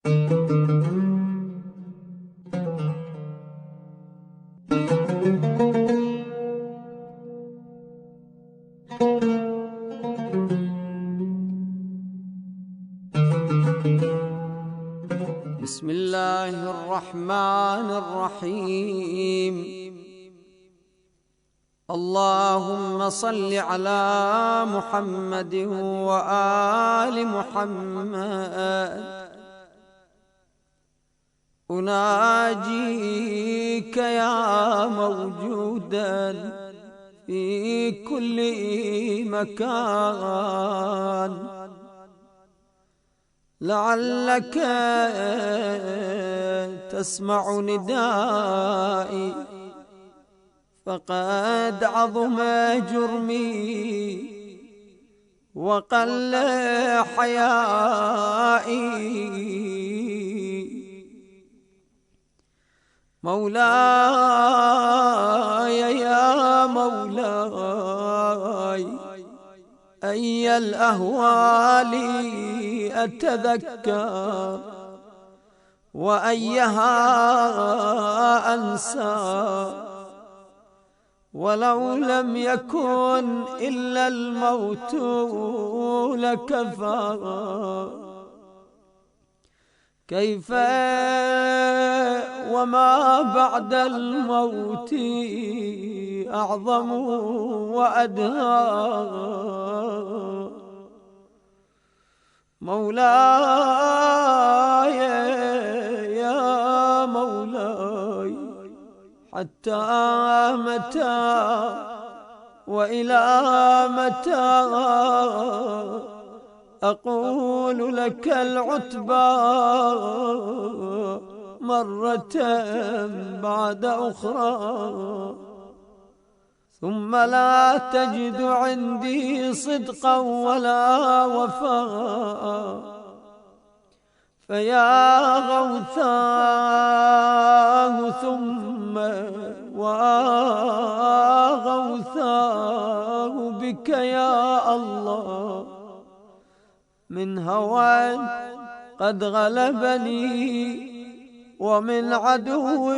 بسم الله الرحمن الرحيم. اللهم صل على محمد وآل محمد. أناجيك يا موجودا في كل مكان، لعلك تسمع ندائي، فقد عظم جرمي وقل حيائي. مولاي يا مولاي، أي الأهوال أتذكر وأيها أنسى، ولو لم يكن إلا الموت لكفى. كيف وما بعد الموت أعظم وأدهى. مولاي يا مولاي، حتى متى وإلى متى أقول لك العتبى مرة بعد أخرى، ثم لا تجد عندي صدقا ولا وفاء. فيا غوثاه ثم وغوثاه بك يا الله، من هوى قد غلبني ومن عدو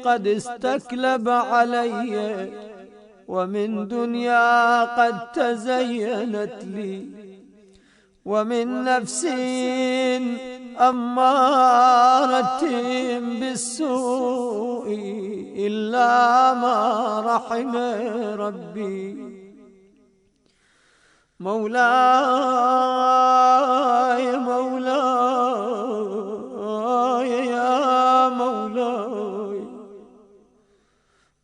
قد استكلب علي، ومن دنيا قد تزينت لي، ومن نفس أمارة بالسوء إلا ما رحم ربي. مولاي مولاي يا مولاي،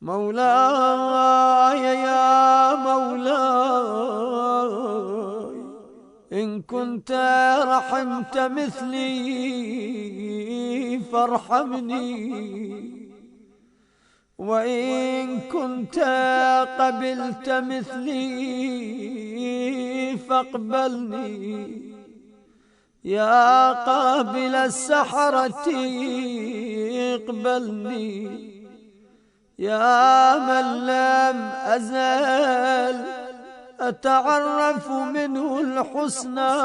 مولاي يا مولاي، إن كنت رحمت مثلي فارحمني، وإن كنت قبلت مثلي فاقبلني. يا قابل السحرة اقبلني، يا من لم أزل أتعرف منه الحسنى،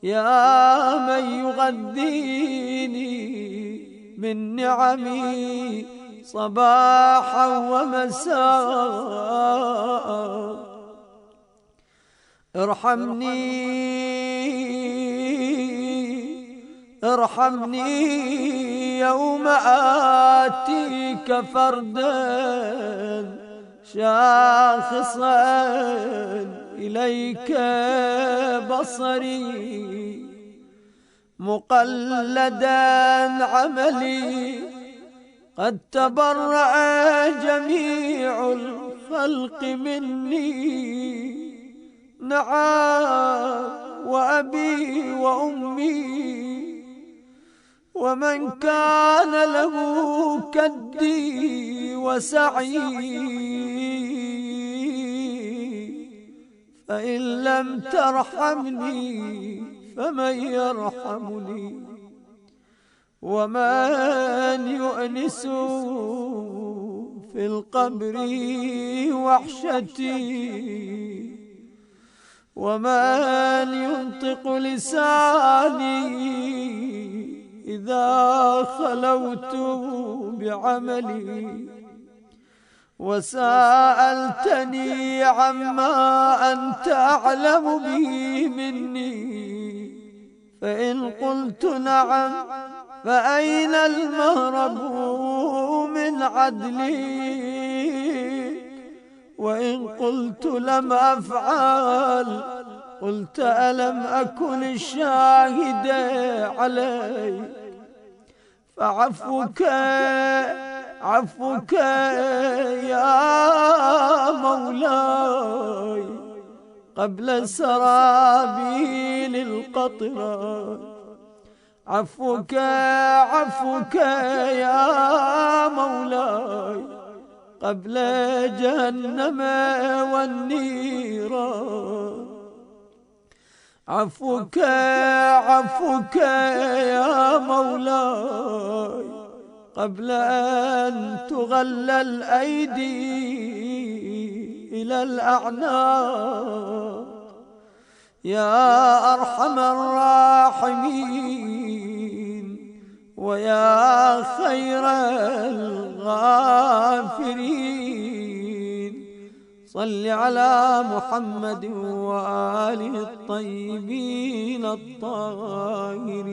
يا من يغذيني من نعمي صباحا ومساء. ارحمني يوم آتيك فردا شاخصا إليك بصري، مقلدا عملي قد تبرأ جميع الخلق مني. نعم وأبي وأمي ومن كان له كدي وسعي، فإن لم ترحمني فمن يرحمني، ومن يؤنس في القبر وحشتي، ومن ينطق لساني إذا خلوت بعملي وسألتني عما أنت أعلم به مني فإن قلت نعم فأين المهرب من عدلي وإن قلت لم أفعل قلت ألم أكن الشاهد عليك فعفوك عفوك يا مولاي قبل سرابيل القطرة عفوك عفوك يا مولاي قبل جهنم والنيران عفوك عفوك يا مولاي قبل أن تغل الأيدي إلى الأعناق يا أرحم الراحمين ويا خير الغافرين صل على محمد وآله الطيبين الطاهرين.